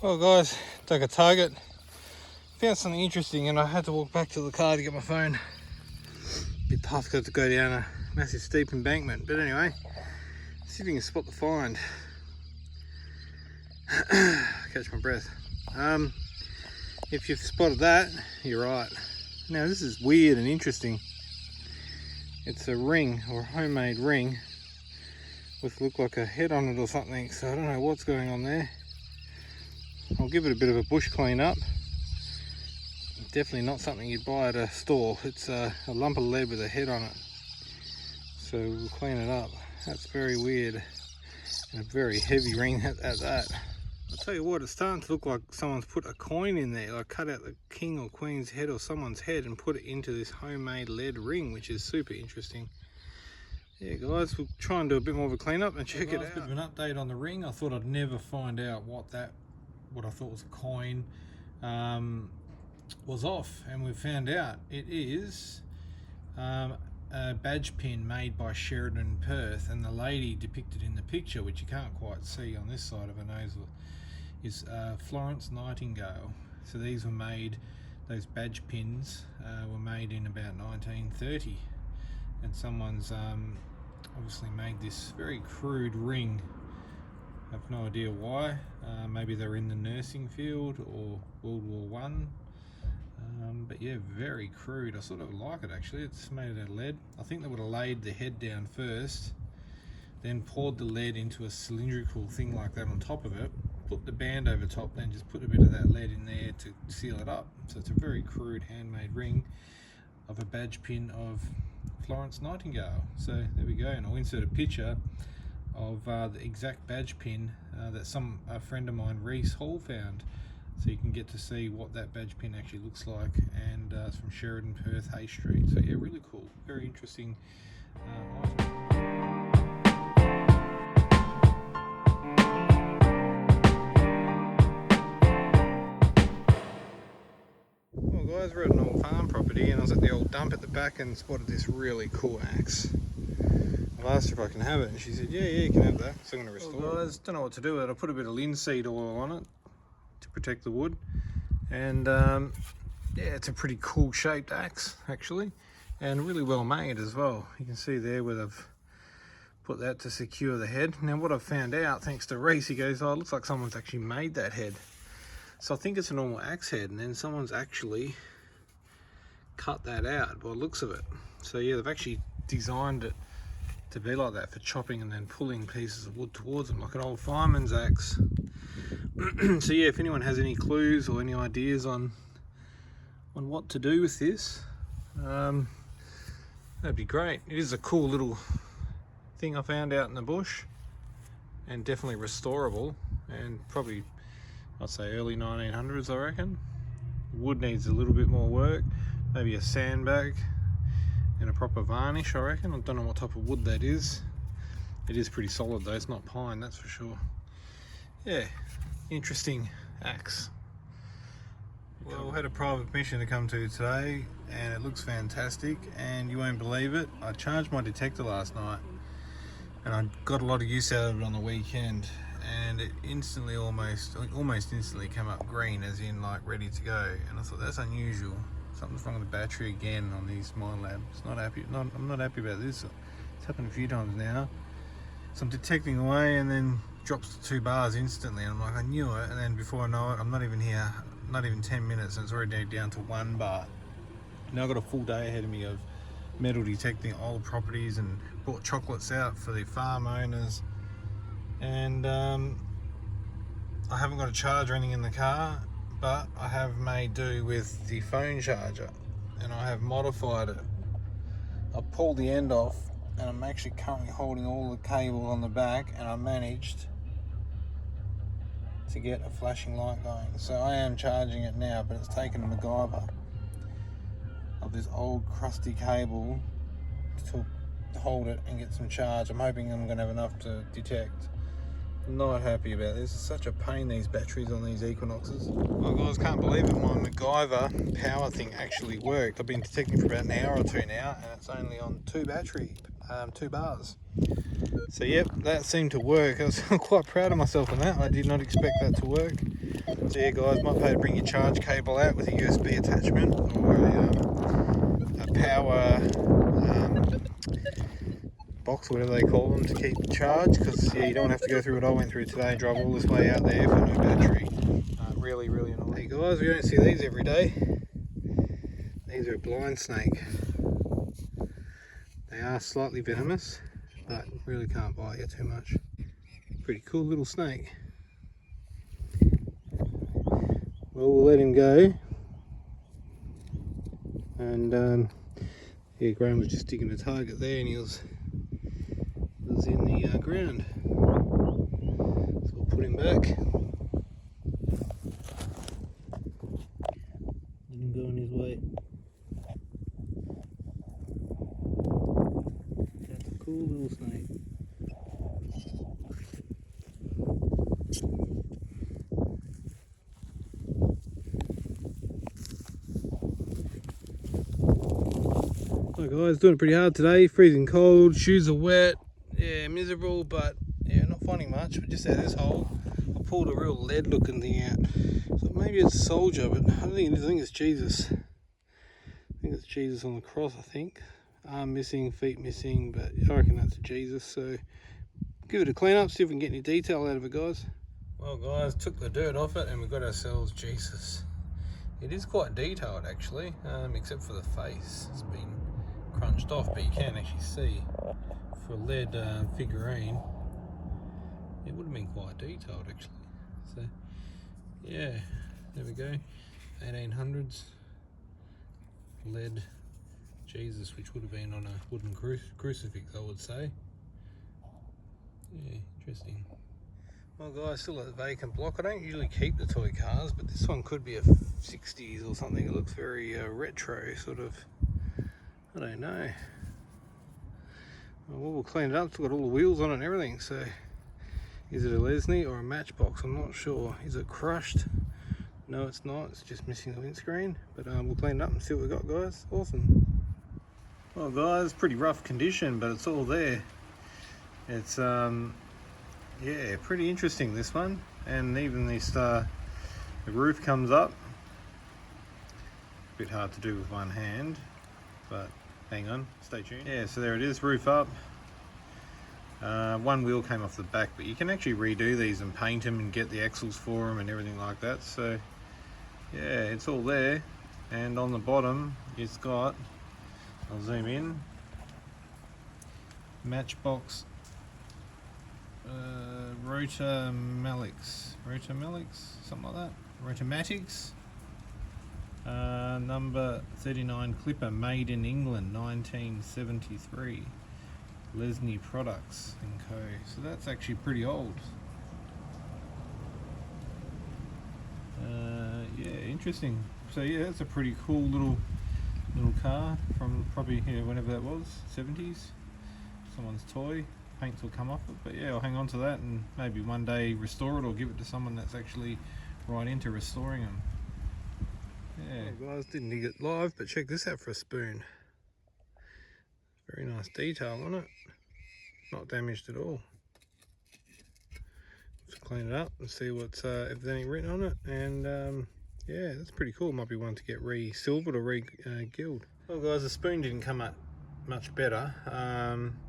Well guys, took a target, found something interesting and I had to walk back to the car to get my phone. Bit tough, got to go down a massive steep embankment, but anyway, see if you can spot the find. Catch my breath. If you've spotted that, you're right. Now this is weird and interesting. It's a ring, or a homemade ring, with look like a head on it or something, so I don't know what's going on there. I'll give it a bit of a bush clean up. Definitely not something you'd buy at a store. It's a lump of lead with a head on it. So we'll clean it up. That's very weird. And a very heavy ring at that. I'll tell you what, it's starting to look like someone's put a coin in there. Like cut out the king or queen's head or someone's head and put it into this homemade lead ring, which is super interesting. Yeah guys, we'll try and do a bit more of a clean up and check it out. A bit of an update on the ring. I thought I'd never find out what I thought was a coin was off, and we found out it is a badge pin made by Sheridan Perth, and the lady depicted in the picture, which you can't quite see on this side of her nose, is Florence Nightingale. So these were made, those badge pins were made in about 1930, and someone's obviously made this very crude ring. I have no idea why. Maybe they're in the nursing field or World War One. But yeah, very crude. I sort of like it actually. It's made out of lead. I think they would have laid the head down first, then poured the lead into a cylindrical thing like that on top of it, put the band over top, then just put a bit of that lead in there to seal it up. So it's a very crude handmade ring of a badge pin of Florence Nightingale. So there we go, and I'll insert a picture of the exact badge pin that a friend of mine, Reese Hall, found, so you can get to see what that badge pin actually looks like. And it's from Sheridan Perth Hay Street. So yeah, really cool, very interesting item. Well guys, we're at an old farm property and I was at the old dump at the back and spotted this really cool axe. I asked her if I can have it and she said yeah you can have that, so I'm going to restore it. Well guys, don't know what to do with it. I put a bit of linseed oil on it to protect the wood, and yeah, it's a pretty cool shaped axe actually, and really well made as well. You can see there where they've put that to secure the head. Now what I've found out, thanks to Reese, he goes, oh, it looks like someone's actually made that head. So I think it's a normal axe head, and then someone's actually cut that out by the looks of it. So yeah, they've actually designed it to be like that for chopping and then pulling pieces of wood towards them, like an old fireman's axe. So yeah, if anyone has any clues or any ideas on what to do with this, that'd be great. It is a cool little thing I found out in the bush, and definitely restorable, and probably I'd say early 1900s I reckon. Wood needs a little bit more work, maybe a sandbag and a proper varnish I reckon. I don't know what type of wood that is. It is pretty solid though, it's not pine, that's for sure. Yeah, interesting axe. Well, we had a private mission to come to today and it looks fantastic, and you won't believe it, I charged my detector last night and I got a lot of use out of it on the weekend, and it instantly, almost instantly came up green, as in like ready to go, and I thought that's unusual. Something's wrong with the battery again on these mine labs. I'm not happy about this. It's happened a few times now. So I'm detecting away and then drops to 2 bars instantly, and I'm like, I knew it, and then before I know it, I'm not even here, not even 10 minutes, and it's already down to 1 bar. Now I've got a full day ahead of me of metal detecting old properties, and bought chocolates out for the farm owners, and I haven't got a charge or anything in the car, but I have made do with the phone charger, and I have modified it. I pulled the end off, and I'm actually currently holding all the cable on the back, and I managed to get a flashing light going. So I am charging it now, but it's taken a MacGyver of this old crusty cable to hold it and get some charge. I'm hoping I'm going to have enough to detect. Not happy about this. It's such a pain, these batteries on these Equinoxes. Well guys, can't believe it, my MacGyver power thing actually worked. I've been detecting for about an hour or two now, and it's only on 2 battery. 2 bars. So yep, that seemed to work. I was quite proud of myself on that. I did not expect that to work. So yeah guys, might pay to bring your charge cable out with a USB attachment or a power box, whatever they call them, to keep charged, because yeah, you don't have to go through what I went through today and drive all this way out there for no battery. Really annoying. Hey guys, we don't see these every day. These are a blind snake. They are slightly venomous, but really can't bite you too much. Pretty cool little snake. Well, we'll let him go. And yeah, Graham was just digging a target there, and he was in the ground. So we'll put him back. Let him go on his way. That's a cool little snake. Hi guys, doing it pretty hard today, freezing cold, shoes are wet, yeah, miserable, but yeah, not finding much. But just out of this hole, I pulled a real lead looking thing out. So maybe it's a soldier, but I don't think it is. I think it's Jesus. I think it's Jesus on the cross, I think. Arm missing, feet missing, but I reckon that's Jesus. So give it a clean up, see if we can get any detail out of it, guys. Well guys, took the dirt off it and we got ourselves Jesus. It is quite detailed actually, except for the face. It's been crunched off, but you can actually see for a lead figurine it would have been quite detailed actually. So yeah, there we go, 1800s lead Jesus, which would have been on a wooden crucifix, I would say. Yeah, interesting. Well guys, still at the vacant block. I don't usually keep the toy cars, but this one could be a 60s or something. It looks very retro, sort of. I don't know. Well, we'll clean it up. It's got all the wheels on it and everything. So, is it a Lesney or a Matchbox? I'm not sure. Is it crushed? No, it's not. It's just missing the windscreen. But we'll clean it up and see what we got, guys. Awesome. Well, guys, pretty rough condition, but it's all there. It's yeah, pretty interesting, this one. And even this the roof comes up. A bit hard to do with one hand, but hang on, stay tuned. Yeah, so there it is, roof up. One wheel came off the back, but you can actually redo these and paint them and get the axles for them and everything like that. So yeah, it's all there. And on the bottom it's got, I'll zoom in, Matchbox Rotomatics, something like that. Rotomatics, number 39 clipper, made in England, 1973. Lesney Products and Co. So that's actually pretty old. Yeah, interesting. So yeah, that's a pretty cool little car from probably, yeah, whenever that was, 70s. Someone's toy. Paints will come off it, but yeah, I'll hang on to that and maybe one day restore it or give it to someone that's actually right into restoring them. Yeah, well, guys, didn't dig it live, but check this out for a spoon. Very nice detail on it, not damaged at all. Let's clean it up and see what's if there's anything written on it, and yeah, that's pretty cool. Might be one to get re-silvered or re-gilled. Well guys, the spoon didn't come up much better,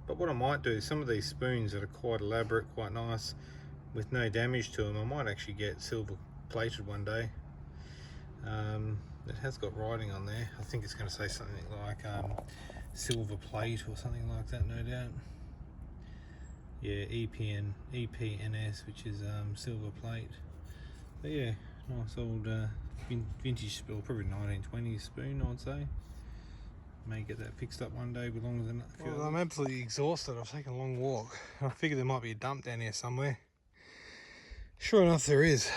but what I might do, some of these spoons that are quite elaborate, quite nice, with no damage to them, I might actually get silver plated one day. It has got writing on there. I think it's going to say something like silver plate or something like that, no doubt. Yeah, EPNS, which is silver plate. But yeah, nice old vintage, or probably 1920s spoon, I'd say. May get that fixed up one day with longer than a few. Well, I'm absolutely exhausted. I've taken a long walk. I figured there might be a dump down here somewhere. Sure enough, there is.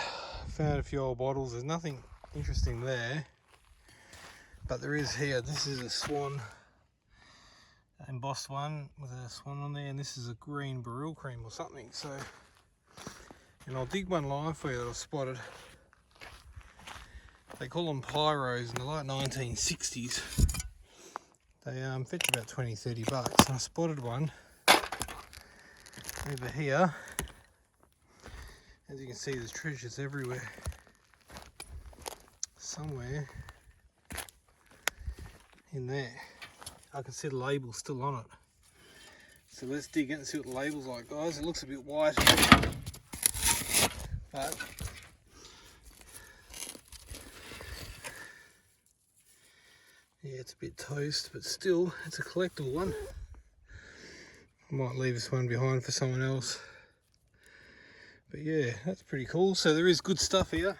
Found a few old bottles. There's nothing interesting there, but there is here. This is a swan, embossed one with a swan on there, and this is a green Baril cream or something. So, and I'll dig one live for you that I've spotted. They call them pyros, and they're like 1960s. They fetch about 20-30 bucks. And I spotted one over here. As you can see, there's treasures everywhere. Somewhere in there. I can see the label still on it. So let's dig in and see what the label's like, guys. It looks a bit white, but yeah, it's a bit toast, but still, it's a collectible one. I might leave this one behind for someone else. But yeah, that's pretty cool. So there is good stuff here.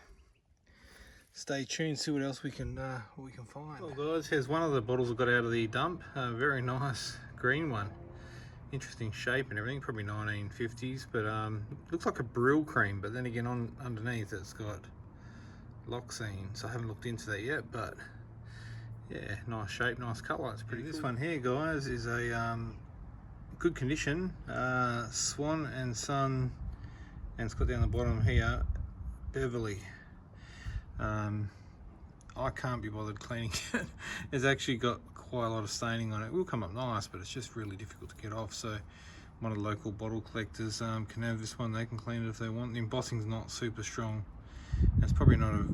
Stay tuned, see what else we can find. Well guys, here's one of the bottles I got out of the dump. A very nice green one. Interesting shape and everything, probably 1950s, but looks like a Brill cream, but then again underneath it's got Loxine, so I haven't looked into that yet, but yeah, nice shape, nice colour, it's pretty cool. This one here, guys, is a good condition, Swan and Son, and it's got down the bottom here, Beverly. I can't be bothered cleaning it. It's actually got quite a lot of staining on it. It will come up nice, but it's just really difficult to get off. So one of the local bottle collectors can have this one. They can clean it if they want. The embossing's not super strong. It's probably not a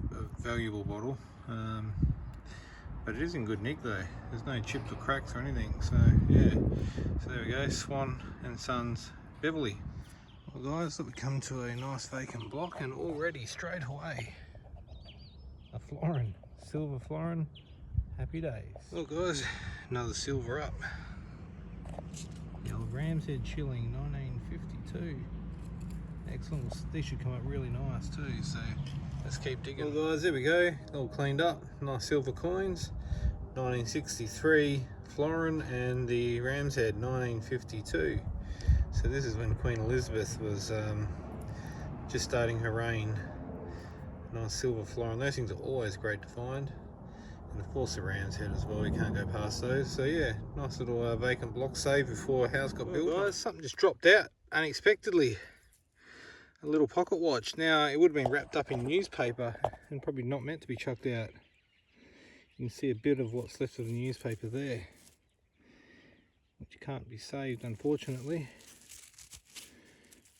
valuable bottle, but it is in good nick though. There's no chips or cracks or anything. So yeah, so there we go, Swan and Sons Beverly. Well guys, look, we come to a nice vacant block, and already straight away a florin, silver florin, happy days. Well guys, another silver up. The old Ram's Head Shilling, 1952. Excellent, these should come up really nice too, so let's keep digging. Well guys, there we go, all cleaned up, nice silver coins. 1963 florin, and the Ram's Head 1952. So this is when Queen Elizabeth was just starting her reign. Nice silver florin. Those things are always great to find, and of course the Ram's Head as well, you can't go past those. So yeah, nice little vacant block saved before a house got built. Guys, something just dropped out unexpectedly. A little pocket watch. Now it would have been wrapped up in newspaper and probably not meant to be chucked out. You can see a bit of what's left of the newspaper there, which can't be saved unfortunately.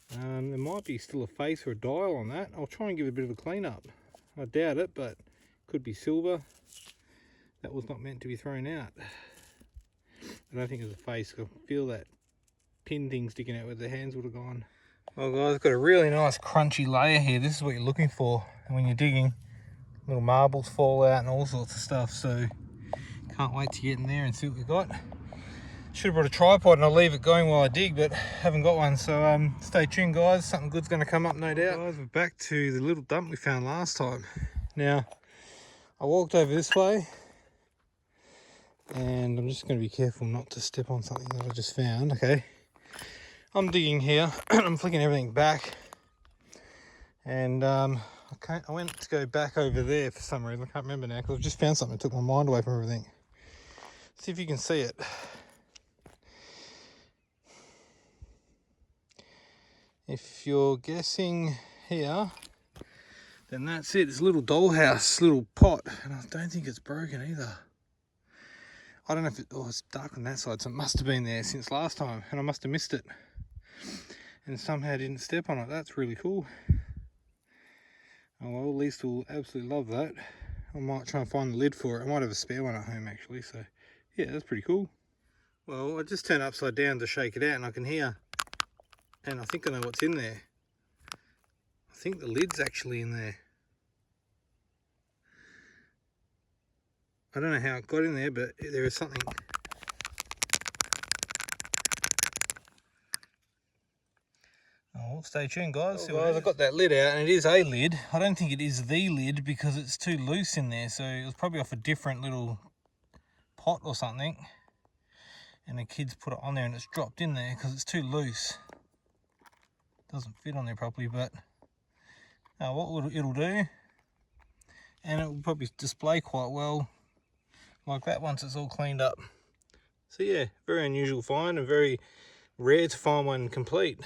There might be still a face or a dial on that. I'll try and give it a bit of a clean up. I doubt it, but could be silver. That was not meant to be thrown out. I don't think there's a face. I feel that pin thing sticking out where the hands would have gone. Well guys, I've got a really nice crunchy layer here. This is what you're looking for when you're digging. Little marbles fall out and all sorts of stuff, so can't wait to get in there and see what we've got. Should have brought a tripod and I'll leave it going while I dig, but haven't got one, so stay tuned guys, something good's going to come up no doubt. Guys, we're back to the little dump we found last time. Now, I walked over this way, and I'm just going to be careful not to step on something that I just found, okay? I'm digging here, I'm flicking everything back, and I went to go back over there for some reason, I can't remember now, because I've just found something that took my mind away from everything. See if you can see it. If you're guessing here, then that's it. It's a little dollhouse, little pot, and I don't think it's broken either. I don't know if it's dark on that side, so it must have been there since last time, and I must have missed it and somehow didn't step on it. That's really cool. Oh well, at least we'll absolutely love that. I might try and find the lid for it. I might have a spare one at home actually, so yeah, that's pretty cool. Well, I just turned it upside down to shake it out, and I can hear, and I think I know what's in there. I think the lid's actually in there. I don't know how it got in there, but there is something. Oh, stay tuned guys. Well, guys, I've got that lid out, and it is a lid. I don't think it is the lid because it's too loose in there, so it was probably off a different little pot or something, and the kids put it on there and it's dropped in there because it's too loose. Doesn't fit on there properly, but what it'll do, and it will probably display quite well like that once it's all cleaned up. So yeah, very unusual find and very rare to find one complete.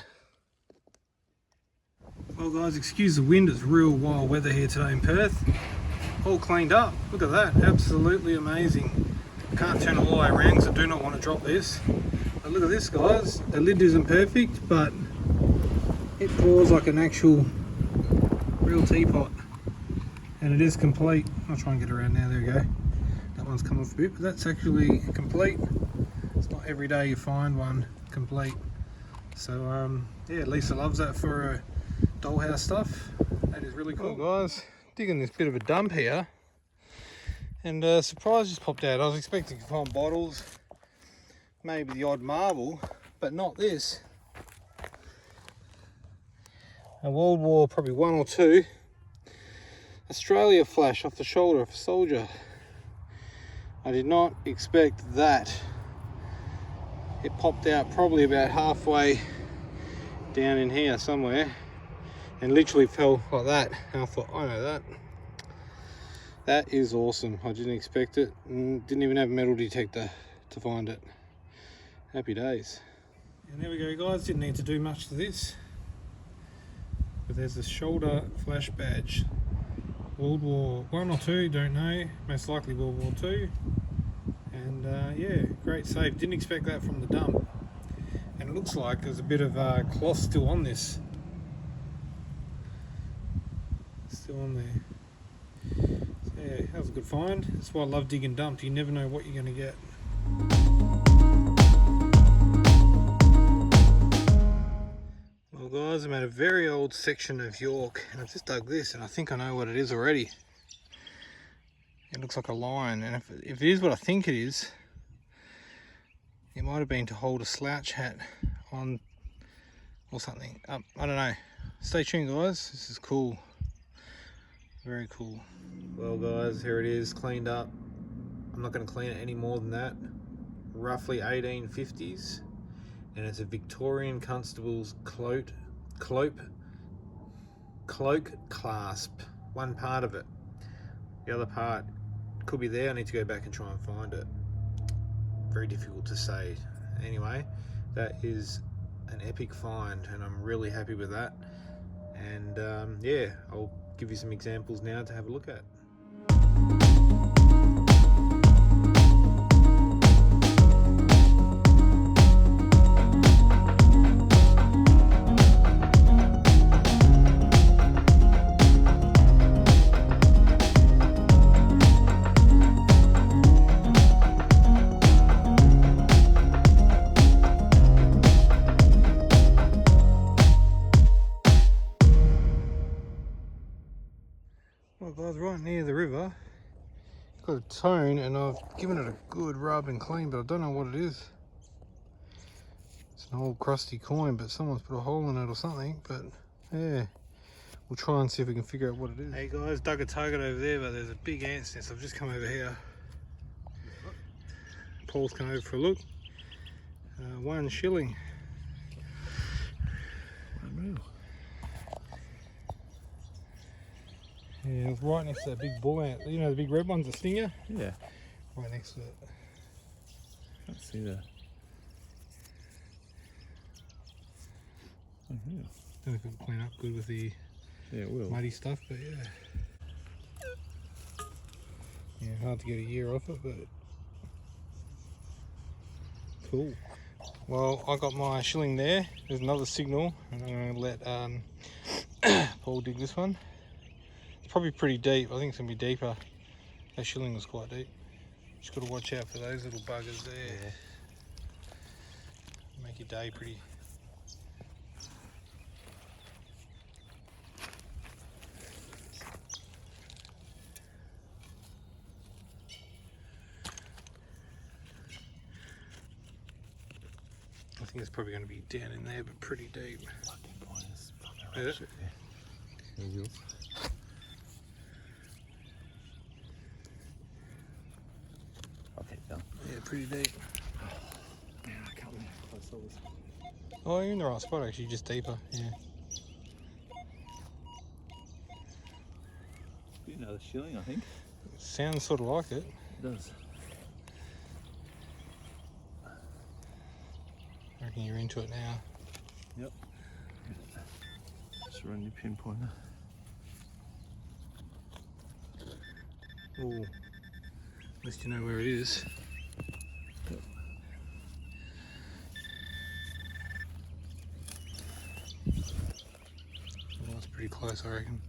Well guys, excuse the wind, it's real wild weather here today in Perth. All cleaned up, look at that, absolutely amazing. I can't turn it all the way around because I do not want to drop this. But look at this, guys. The lid isn't perfect, but it pours like an actual real teapot. And it is complete. I'll try and get around now, there we go. That one's come off a bit, but that's actually complete. It's not every day you find one complete. So yeah, Lisa loves that for her dollhouse stuff. That is really cool. Well, guys, digging this bit of a dump here, and a surprise just popped out. I was expecting to find bottles, maybe the odd marble, but not this. A World War probably 1 or 2 Australia flash off the shoulder of a soldier. I did not expect that. It popped out probably about halfway down in here somewhere and literally fell like that. And I thought, I know that. That is awesome. I didn't expect it. Didn't even have a metal detector to find it. Happy days. And there we go, guys. Didn't need to do much to this. But there's a shoulder flash badge. World War 1 or 2, don't know. Most likely World War 2. And yeah, great save. Didn't expect that from the dump. And it looks like there's a bit of cloth still on this. Still on there. So yeah, that was a good find. That's why I love digging dumps. You never know what you're going to get. Well guys, I'm at a very old section of York and I've just dug this and I think I know what it is already. It looks like a line, and if it is what I think it is, it might have been to hold a slouch hat on or something. I don't know. Stay tuned, guys. This is cool. Very cool. Well guys, here it is, cleaned up. I'm not going to clean it any more than that. Roughly 1850s, and it's a Victorian constable's cloak clasp. One part of it. The other part could be there. I need to go back and try and find it. Very difficult to say. Anyway, that is an epic find and I'm really happy with that. And yeah, I'll give you some examples now to have a look at. Well guys, right near the river, it's got a tone and I've given it a good rub and clean, but I don't know what it is. It's an old crusty coin, but someone's put a hole in it or something, but yeah, we'll try and see if we can figure out what it is. Hey guys, dug a target over there, but there's a big ant's nest. I've just come over here. Paul's come over for a look. 1 shilling. Yeah, it was right next to that big bull ant. You know the big red one's a stinger? Yeah. Right next to it. Can't see that. Oh, yeah. Don't know if it'll clean up good with the muddy stuff, but yeah. Yeah, hard to get a year off it, but cool. Well, I got my shilling there. There's another signal, and I'm going to let Paul dig this one. It's probably pretty deep. I think it's going to be deeper. That shilling was quite deep. Just got to watch out for those little buggers there. Yeah. Make your day pretty. I think it's probably going to be down in there, but pretty deep. Yeah. Okay, done. Yeah, pretty deep. Man, I can't believe I saw this. Oh, you're in the right spot actually, just deeper. Yeah. Another shilling, I think. Sounds sort of like it. It does. I reckon you're into it now. Yep. Just run your pinpointer. Oh, at least you know where it is. close, I reckon.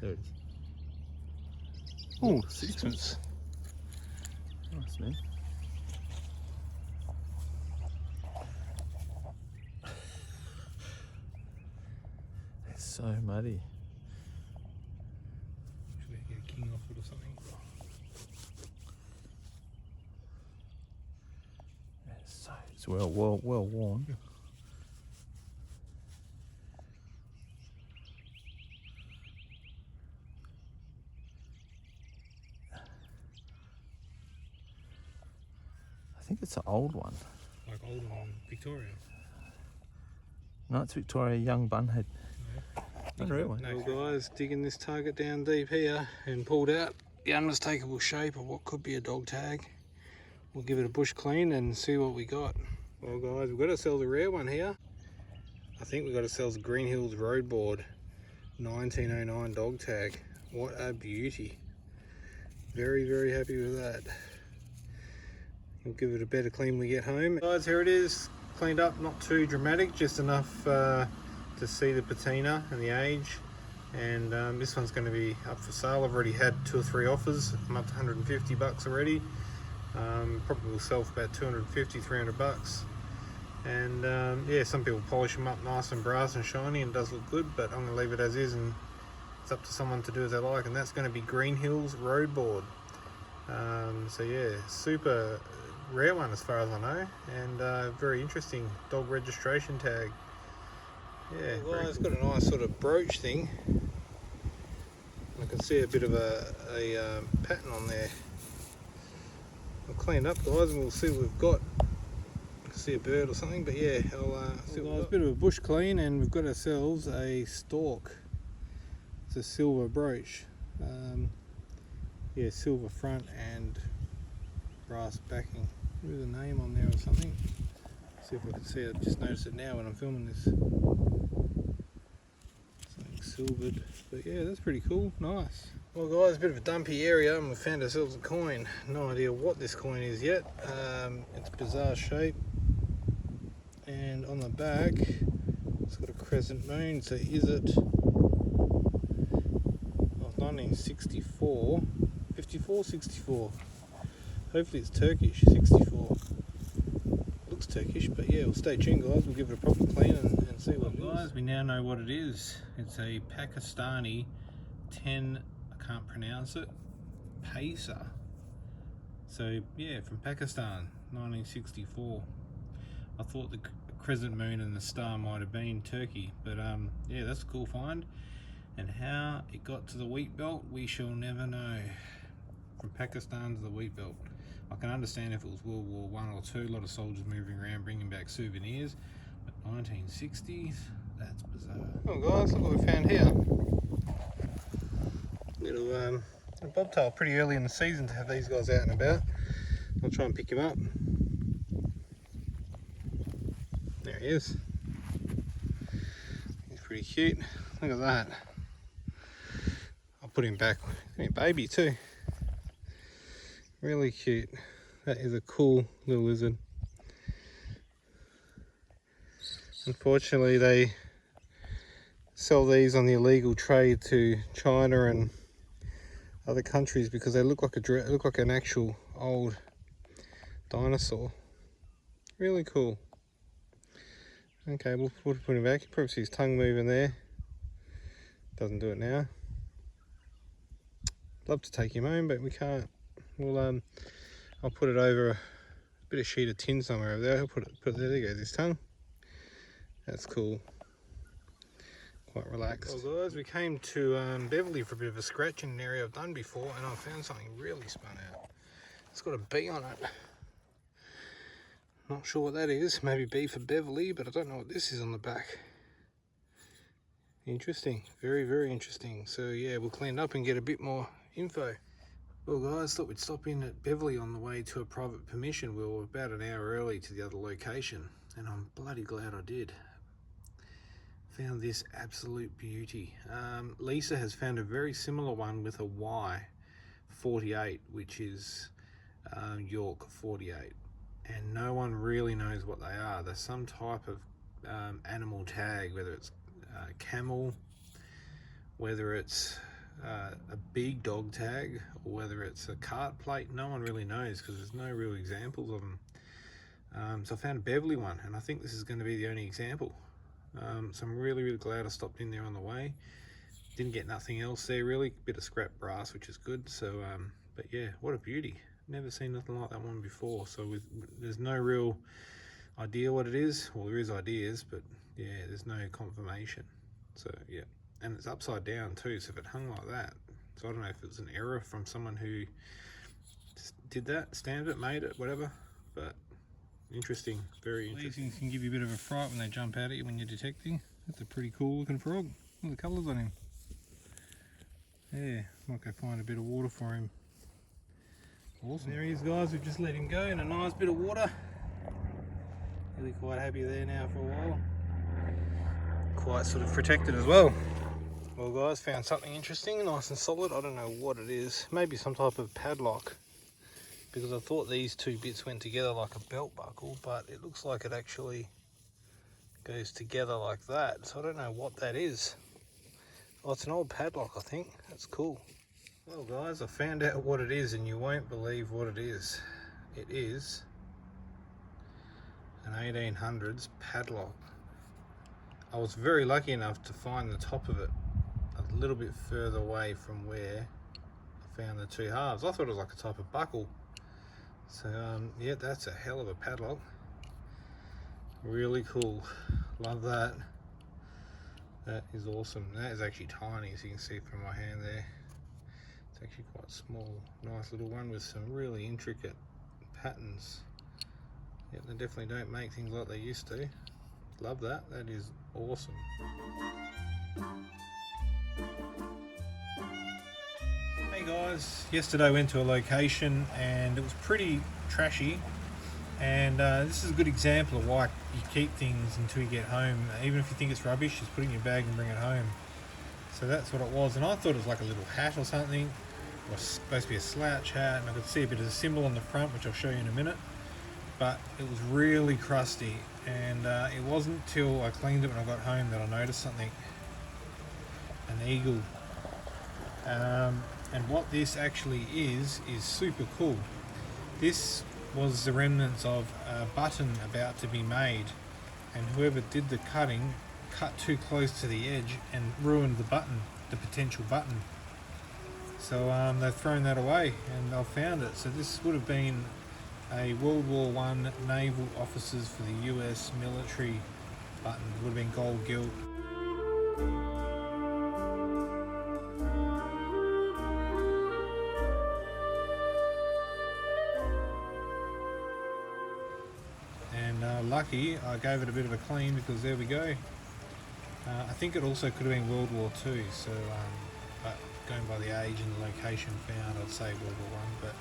There it is. Oh, sixpence. Nice, man. It's so muddy. Should I get a king off it or something? It's well worn. I think it's an old one. Like old one, Victorian. No, it's Victoria, young bunhead. Unreal one. Well guys, digging this target down deep here and pulled out the unmistakable shape of what could be a dog tag. We'll give it a bush clean and see what we got. Well guys, we've got ourselves a rare one here. I think we've got ourselves a Green Hills Road Board 1909 dog tag. What a beauty. Very, very happy with that. We'll give it a better clean when we get home. Guys, here it is, cleaned up, not too dramatic, just enough to see the patina and the age. And this one's going to be up for sale. I've already had 2 or 3 offers. I'm up to 150 bucks already. Probably will sell for about 250, 300 bucks. And yeah, some people polish them up nice and brass and shiny and it does look good, but I'm going to leave it as is and it's up to someone to do as they like, and that's going to be Green Hills Road Board. So yeah, super rare one as far as I know, and very interesting dog registration tag. Yeah, well, it's got a nice sort of brooch thing. I can see a bit of a pattern on there. I'll clean up, guys, and we'll see what we've got. See a bird or something, but yeah, I'll see what we've got. A bit of a bush clean, and we've got ourselves a stork. It's a silver brooch. Yeah, silver front and brass backing. There's a name on there or something. See if I can see it. Just noticed it now when I'm filming this. Something silvered, but yeah, that's pretty cool. Nice. Well guys, a bit of a dumpy area and we found ourselves a coin. No idea what this coin is yet. It's a bizarre shape. And on the back, it's got a crescent moon. So is it 1964? 54, 64. Hopefully it's Turkish, 64. Looks Turkish, but yeah, we'll stay tuned guys. We'll give it a proper clean and see what it is. Guys, we now know what it is. It's a Pakistani 10, I can't pronounce it, pacer. So yeah, from Pakistan, 1964. I thought the crescent moon and the star might have been Turkey, but yeah, that's a cool find. And how it got to the wheat belt, we shall never know. From Pakistan to the wheat belt. I can understand if it was World War I or II, a lot of soldiers moving around bringing back souvenirs, but 1960s, that's bizarre. Oh guys, look what we found here. Little bobtail, pretty early in the season to have these guys out and about. I'll try and pick him up. There he is. He's pretty cute. Look at that. I'll put him back. He's a baby too. Really cute. That is a cool little lizard. Unfortunately, they sell these on the illegal trade to China and other countries because they look like an actual old dinosaur. Really cool. Okay, we'll put him back. You probably see his tongue moving there. Doesn't do it now. Love to take him home, but we can't. We'll I'll put it over a bit of sheet of tin somewhere over there. I'll put it there. There goes his tongue. That's cool. Quite relaxed. Well guys, we came to Beverly for a bit of a scratch in an area I've done before, and I found something really spun out. It's got a B on it. Not sure what that is. Maybe B for Beverly, but I don't know what this is on the back. Interesting. Very, very interesting. So yeah, we'll clean it up and get a bit more info. Well guys, thought we'd stop in at Beverly on the way to a private permission. We were about an hour early to the other location, and I'm bloody glad I did. Found this absolute beauty. Lisa has found a very similar one with a Y 48, which is York 48. and no one really knows what they are. They're some type of animal tag, whether it's camel, whether it's a big dog tag, or whether it's a cart plate. No one really knows because there's no real examples of them. So I found a Beverly one, and I think this is going to be the only example. So I'm really glad I stopped in there on the way. Didn't get nothing else there really. Bit of scrap brass, which is good. So but yeah, what a beauty. Never seen nothing like that one before. So there's no real idea what it is. Well, there is ideas, but yeah, there's no confirmation. So yeah, and it's upside down too, so if it hung like that, so I don't know if it was an error from someone who just did that, stamped it, made it, whatever, but interesting, very interesting. These things can give you a bit of a fright when they jump out at you when you're detecting. That's a pretty cool looking frog. Look at the colours on him. Yeah, might go find a bit of water for him. Awesome. There he is, guys. We've just let him go in a nice bit of water. He'll be quite happy there now for a while. Quite sort of protected as well. Well guys, found something interesting, nice and solid. I don't know what it is. Maybe some type of padlock, because I thought these two bits went together like a belt buckle, but it looks like it actually goes together like that. So I don't know what that is. Oh, it's an old padlock, I think. That's cool. Well guys, I found out what it is, and you won't believe what it is. It is an 1800s padlock. I was very lucky enough to find the top of it a little bit further away from where I found the two halves. I thought it was like a type of buckle. So yeah, that's a hell of a padlock. Really cool. Love that. That is awesome. That is actually tiny, as you can see from my hand there. It's actually quite small. Nice little one with some really intricate patterns. Yeah, they definitely don't make things like they used to. Love that. That is awesome. Hey guys, yesterday I went to a location and it was pretty trashy, and this is a good example of why you keep things until you get home. Even if you think it's rubbish, just put it in your bag and bring it home. So that's what it was, and I thought it was like a little hat or something. It was supposed to be a slouch hat, and I could see a bit of a symbol on the front, which I'll show you in a minute. But it was really crusty, and it wasn't till I cleaned it when I got home that I noticed something. An eagle. And what this actually is super cool. This was the remnants of a button about to be made, and whoever did the cutting cut too close to the edge and ruined the button, the potential button. So they've thrown that away, and I've found it. So this would have been a World War I naval officers for the US military button. It would have been gold gilt. And lucky I gave it a bit of a clean, because there we go. I think it also could have been World War II, so but going by the age and the location found, I'd say World War I. But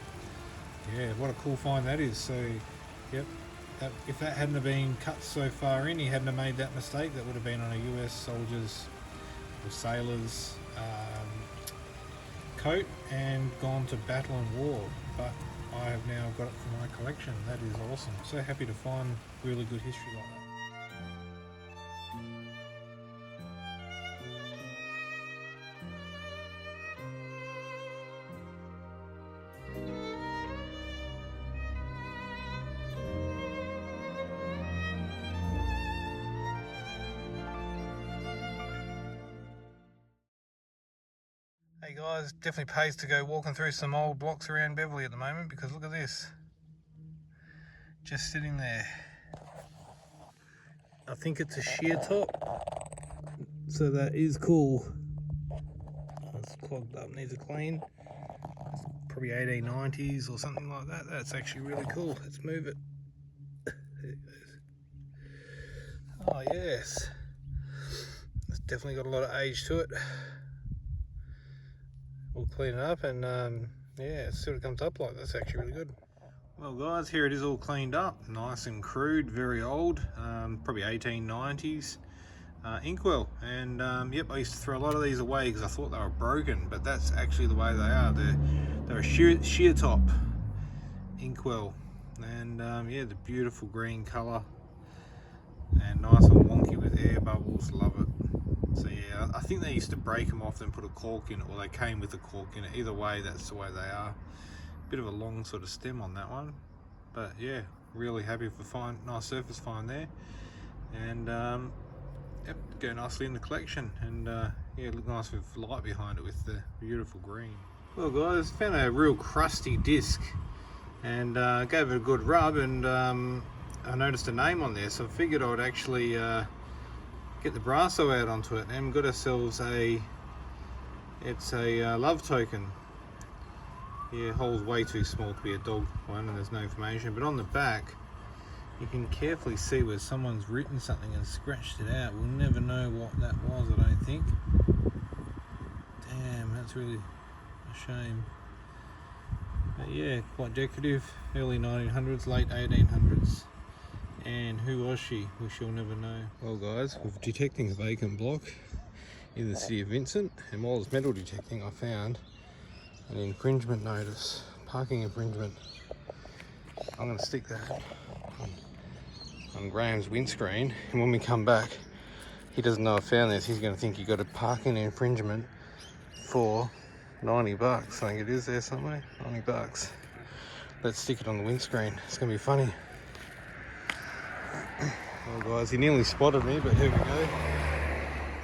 yeah, what a cool find that is. So yep, if that hadn't have been cut so far in, he hadn't have made that mistake, that would have been on a US soldier's or sailor's coat and gone to battle and war. But I have now got it for my collection. That is awesome. So happy to find really good history like that. Hey guys, definitely pays to go walking through some old blocks around Beverly at the moment, because look at this. Just sitting there. I think it's a sheer top. So that is cool. It's clogged up, needs a clean. It's probably 1890s or something like that. That's actually really cool. Let's move it. There it goes. Oh yes. It's definitely got a lot of age to it. We'll clean it up and yeah, see what it comes up like. That's actually really good. Well guys, here it is all cleaned up, nice and crude, very old, probably 1890s inkwell. And yep, I used to throw a lot of these away because I thought they were broken, but that's actually the way they are. They're a sheer top inkwell, and yeah, the beautiful green colour and nice and wonky with air bubbles. Love it. So yeah, I think they used to break them off and put a cork in it, or they came with a cork in it. Either way, that's the way they are. Bit of a long sort of stem on that one, but yeah, really happy for nice surface find there. And yep, go nicely in the collection, and yeah, look nice with light behind it with the beautiful green. Well guys, found a real crusty disc and gave it a good rub, and I noticed a name on there, so I figured I would actually get the brasso out onto it, and got ourselves it's a love token. Yeah, hole's way too small to be a dog one, and there's no information, but on the back you can carefully see where someone's written something and scratched it out. We'll never know what that was, I don't think. Damn, that's really a shame. But yeah, quite decorative. Early 1900s, late 1800s. And who was she? We shall never know. Well guys, we're detecting a vacant block in the city of Vincent, and while it's metal detecting, I found an infringement notice. Parking infringement. I'm going to stick that on Graham's windscreen, and when we come back, he doesn't know I found this. He's going to think you got a parking infringement for 90 bucks. I think it is there somewhere. 90 bucks. Let's stick it on the windscreen. It's going to be funny. Well guys, he nearly spotted me, but here we go.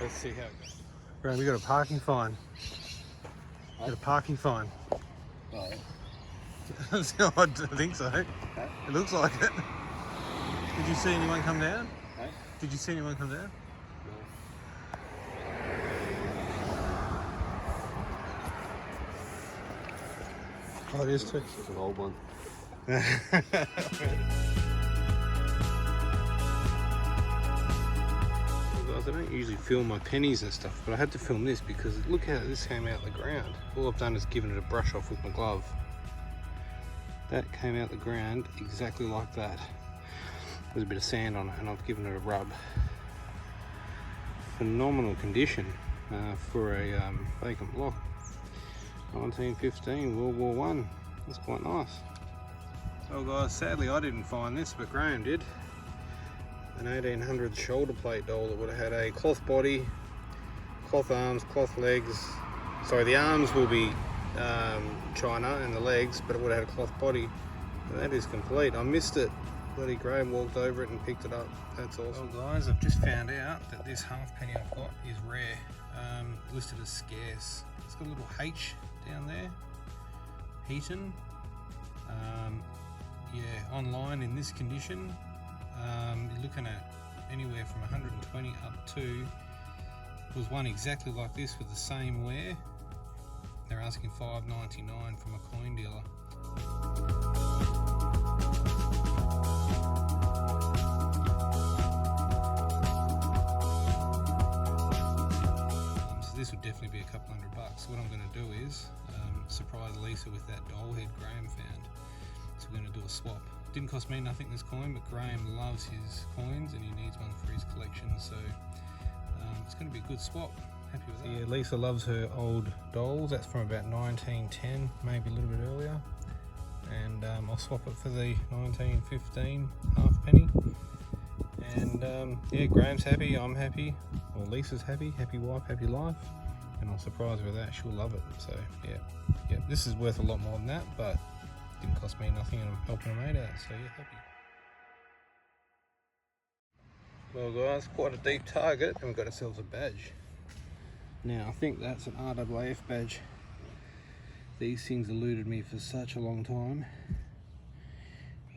Let's see how it goes. Graham, we got a parking fine. Got a parking fine. Oh. I think so. It looks like it. Did you see anyone come down? Hey? Did you see anyone come down? No. Oh, it is too. It's an old one. Guys, I don't usually film my pennies and stuff, but I had to film this because look how this came out the ground. All I've done is given it a brush off with my glove. That came out the ground exactly like that. There's a bit of sand on it, and I've given it a rub. Phenomenal condition for a vacant block. 1915, World War One. That's quite nice. Well guys, sadly I didn't find this, but Graham did. An 1800s shoulder plate doll that would have had a cloth body, cloth arms, cloth legs. Sorry, the arms will be china and the legs, but it would have had a cloth body. And that is complete. I missed it. Bloody Graham walked over it and picked it up. That's awesome. Well guys, I've just found out that this halfpenny I've got is rare. Listed as scarce. It's got a little H down there. Heaton. Yeah, online in this condition, you're looking at anywhere from 120 up to, was one exactly like this with the same wear. They're asking $5.99 from a coin dealer. So this would definitely be a couple $100. So what I'm going to do is surprise Lisa with that doll head Graham found. So we're going to do a swap. Didn't cost me nothing this coin, but Graham loves his coins and he needs one for his collection, so it's going to be a good swap. Happy with that. Yeah, Lisa loves her old dolls. That's from about 1910, maybe a little bit earlier. And I'll swap it for the 1915 halfpenny. And yeah, Graham's happy, I'm happy, or Lisa's happy, happy wife, happy life. And I'll surprise her with that, she'll love it. So yeah, this is worth a lot more than that, but didn't cost me nothing and I'm helping a mate out, so yeah, happy. Well guys, quite a deep target and we've got ourselves a badge. Now I think that's an RAAF badge. These things eluded me for such a long time.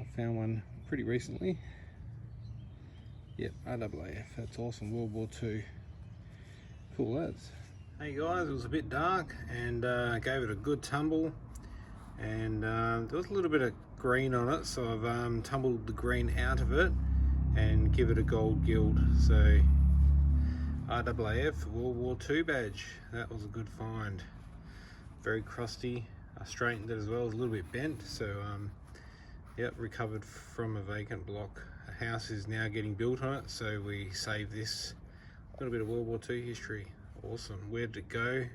I found one pretty recently. Yep, RAAF, that's awesome, World War II. Cool lads. Hey guys, it was a bit dark and gave it a good tumble. And there was a little bit of green on it, so I've tumbled the green out of it and give it a gold gild. So RAAF World War II badge. That was a good find. Very crusty. I straightened it as well. It was a little bit bent, so yep, recovered from a vacant block. A house is now getting built on it, so we saved this. A little bit of World War II history. Awesome. Where did it go?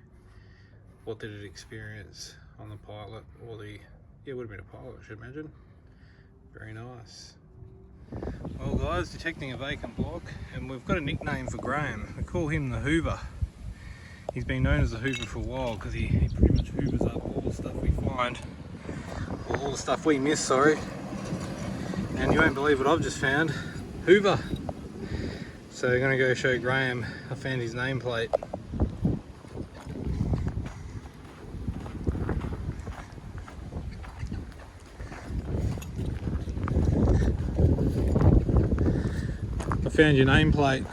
What did it experience on the pilot, or the, yeah, it would have been a pilot, I should imagine. Very nice. Well guys, detecting a vacant block, and we've got a nickname for Graham. We call him the Hoover. He's been known as the Hoover for a while because he pretty much hoovers up all the stuff we find. Or all the stuff we miss, sorry. And you won't believe what I've just found. Hoover. So we're going to go show Graham. I found his nameplate. I found your nameplate.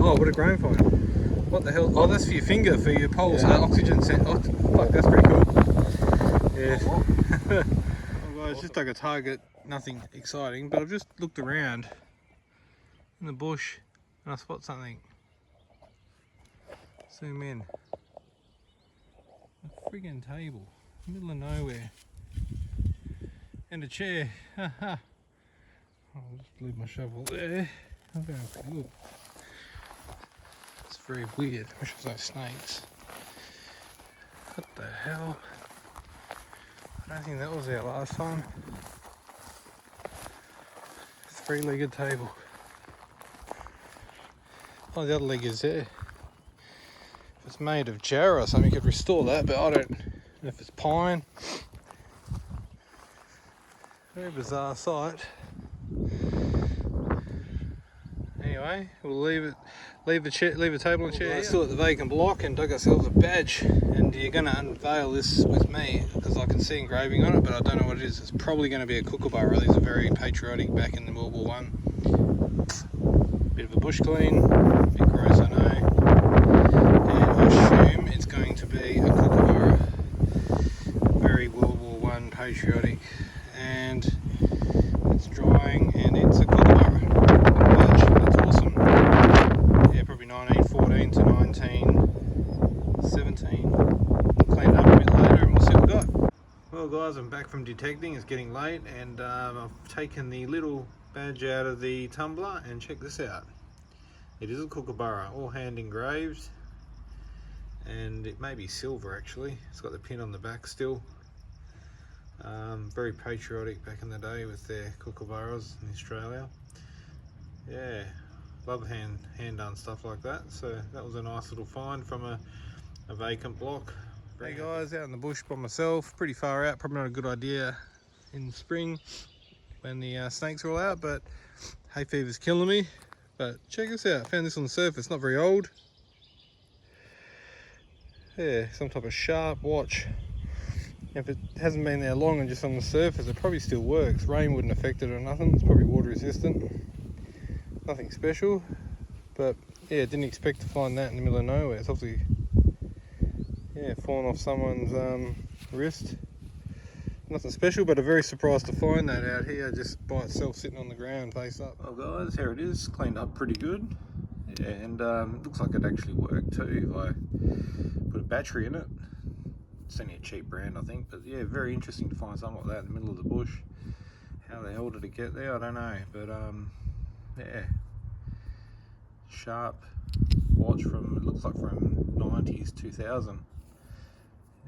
Oh, what did Graham find? What the hell? Oh, that's for your finger, for your pulse, oxygen sensor. Oh, fuck, that's pretty cool. Yeah. Well guys, just dug a target, nothing exciting, but I've just looked around in the bush and I spot something. Zoom in. A friggin' table, middle of nowhere. And a chair. Haha. I'll just leave my shovel there. I'm going pretty good. It's very weird. I wish there was no snakes. What the hell? I don't think that was there last time. Three-legged table. Oh, the other leg is there. If it's made of jarrah or something, you could restore that, but I don't know if it's pine. Very bizarre sight. Anyway, we'll leave the table and chair. Still at the vacant block and dug ourselves a badge. And you're going to unveil this with me because I can see engraving on it, but I don't know what it is. It's probably going to be a Kookaburra. These are very patriotic back in the World War I. Bit of a bush clean, a bit gross, I know. And I assume it's going to be a Kookaburra. Very World War I patriotic. And it's drying and it's a Kookaburra. That's awesome. Yeah, probably 1914 to 1917. Clean it up a bit later and we'll see what we got. Well guys, I'm back from detecting. It's getting late and I've taken the little badge out of the tumbler and check this out. It is a Kookaburra, all hand engraved, and it may be silver actually. It's got the pin on the back still. Very patriotic back in the day with their Kookaburras in Australia. Yeah, love hand done stuff like that. So that was a nice little find from a vacant block. Hey guys, out in the bush by myself, pretty far out, probably not a good idea in spring when the snakes are all out, but hay fever's killing me. But check this out, found this on the surface, not very old. Yeah, some type of sharp watch. If it hasn't been there long and just on the surface, it probably still works. Rain wouldn't affect it or nothing. It's probably water resistant. Nothing special, but yeah, didn't expect to find that in the middle of nowhere. It's obviously, yeah, fallen off someone's wrist. Nothing special, but I'm very surprised to find that out here just by itself sitting on the ground face up. Well guys, here it is, cleaned up pretty good. Yeah, and looks like it actually worked too. I put a battery in it. It's only a cheap brand, I think, but yeah, very interesting to find something like that in the middle of the bush. How the hell did it get there? I don't know, but yeah, sharp watch from, it looks like from 90s, 2000.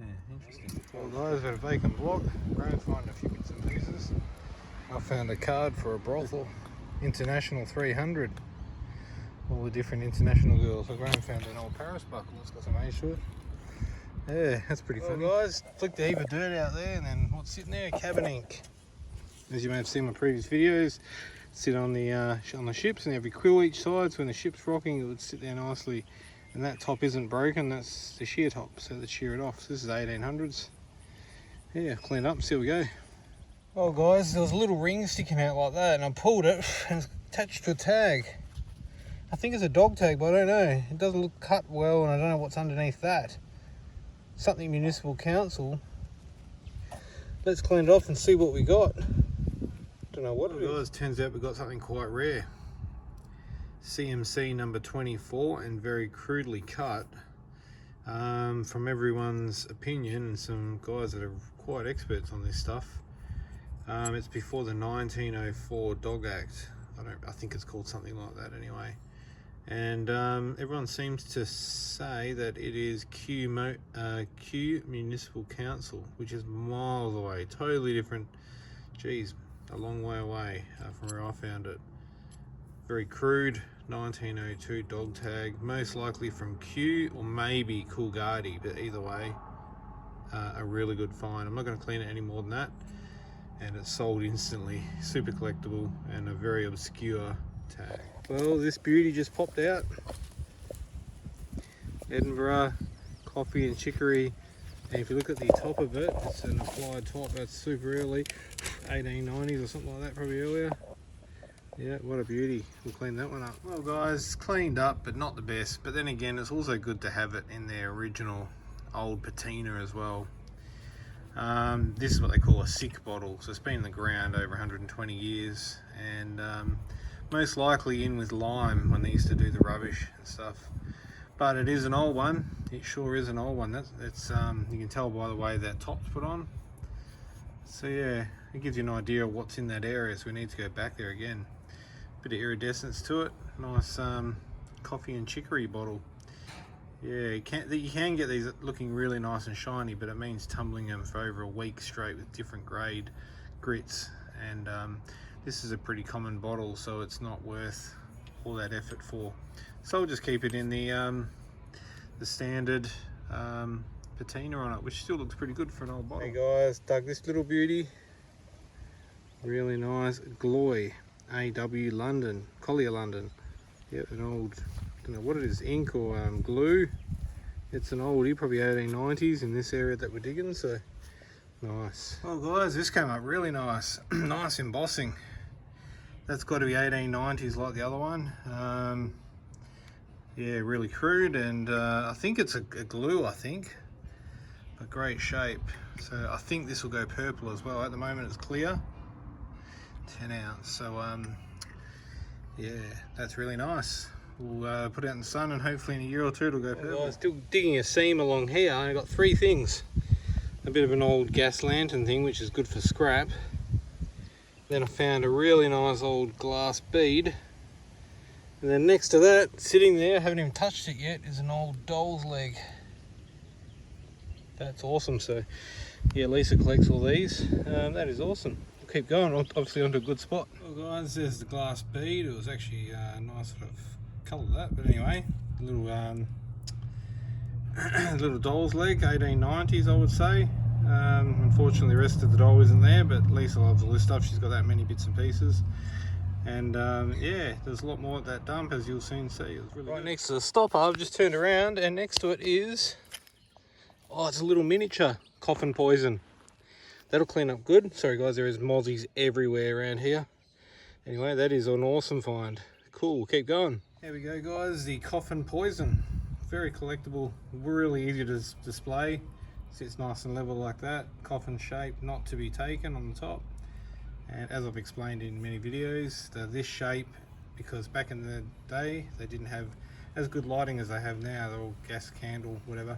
Yeah, interesting. Well guys, at a vacant block, Graham found a few bits and pieces. I found a card for a brothel, International 300. All the different international girls. So Graham found an old Paris buckle, it's got some age to it. Yeah, that's pretty funny. Well guys, flicked a heap of dirt out there, and then what's sitting there? Cabin ink. As you may have seen in my previous videos, sit on the ships, and every quill each side, so when the ship's rocking it would sit there nicely. And that top isn't broken, that's the shear top, so let's shear it off. So this is 1800s. Yeah, clean up, see how we go. Oh guys, there was a little ring sticking out like that, and I pulled it and it's attached to a tag. I think it's a dog tag, but I don't know. It doesn't look cut well, and I don't know what's underneath that. Something municipal council. Let's clean it off and see what we got. Don't know what it is. Guys, turns out we got something quite rare. CMC number 24 and very crudely cut. From everyone's opinion and some guys that are quite experts on this stuff. It's before the 1904 Dog Act. I think it's called something like that anyway. And everyone seems to say that it is Kew Municipal Council, which is miles away, totally different. Geez, a long way away from where I found it. Very crude, 1902 dog tag, most likely from Kew or maybe Coolgardie, but either way, a really good find. I'm not going to clean it any more than that, and it's sold instantly. Super collectible and a very obscure tag. Well, this beauty just popped out. Edinburgh, coffee and chicory. And if you look at the top of it, it's an applied top. That's super early, 1890s or something like that, probably earlier. Yeah, what a beauty. We'll clean that one up. Well guys, cleaned up, but not the best. But then again, it's also good to have it in their original old patina as well. This is what they call a sick bottle. So it's been in the ground over 120 years. And most likely in with lime when they used to do the rubbish and stuff. But it is an old one. It sure is an old one. That's you can tell by the way that top's put on. So yeah, it gives you an idea of what's in that area. So we need to go back there again. Bit of iridescence to it. Nice coffee and chicory bottle. Yeah, you can get these looking really nice and shiny, but it means tumbling them for over a week straight with different grade grits. And this is a pretty common bottle, so it's not worth all that effort for. So I'll just keep it in the standard patina on it, which still looks pretty good for an old bottle. Hey guys, dug this little beauty. Really nice Gloy AW London, Collier London. Yep, an old, don't know what it is, ink or glue. It's an oldie, probably 1890s in this area that we're digging, so nice. Well guys, this came up really nice. Nice embossing. That's got to be 1890s like the other one. Yeah, really crude, and I think it's a glue, I think. But great shape. So I think this will go purple as well. At the moment it's clear. 10 ounce. So yeah, that's really nice. We'll put it out in the sun and hopefully in a year or two it'll go purple. Well, still digging a seam along here. I got 3 things. A bit of an old gas lantern thing, which is good for scrap. Then I found a really nice old glass bead. And then next to that, sitting there, haven't even touched it yet, is an old doll's leg. That's awesome. So yeah, Lisa collects all these. That is awesome. We'll keep going, obviously onto a good spot. Well guys, there's the glass bead. It was actually a nice sort of colour that, but anyway, a little little doll's leg, 1890s I would say. Unfortunately the rest of the doll isn't there, but Lisa loves all this stuff. She's got that many bits and pieces. And yeah, there's a lot more at that dump, as you'll soon see. It was really right good. Next to the stopper, I've just turned around, and next to it is, oh, it's a little miniature coffin poison. That'll clean up good. Sorry guys, there is mozzies everywhere around here. Anyway, that is an awesome find. Cool, keep going. There we go guys, the coffin poison. Very collectible, really easy to display. Sits nice and level like that. Coffin shape, not to be taken on the top. And as I've explained in many videos, this shape, because back in the day they didn't have as good lighting as they have now. They're all gas candle, whatever.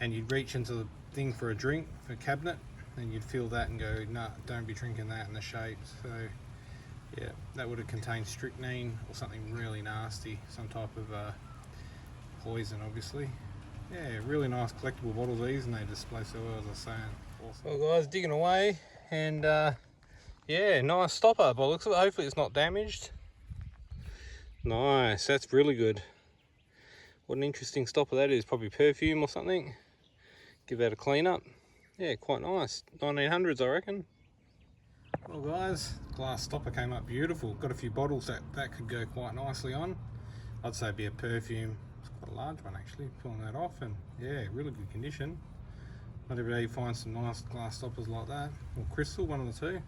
And you'd reach into the thing for a drink, for a cabinet, and you'd feel that and go, nah, don't be drinking that in the shape. So yeah, that would have contained strychnine or something really nasty, some type of poison obviously. Yeah, really nice collectible bottles these, and they display so well, as I was saying. Awesome. Well guys, digging away, and yeah, nice stopper by the looks of it. Hopefully it's not damaged. Nice, that's really good. What an interesting stopper that is. Probably perfume or something. Give that a clean up. Yeah, quite nice. 1900s I reckon. Well guys, glass stopper came up beautiful. Got a few bottles that could go quite nicely on. I'd say it'd be a perfume. It's quite a large one actually, pulling that off, and yeah, really good condition. Not every day you find some nice glass stoppers like that. Or crystal, one of the two.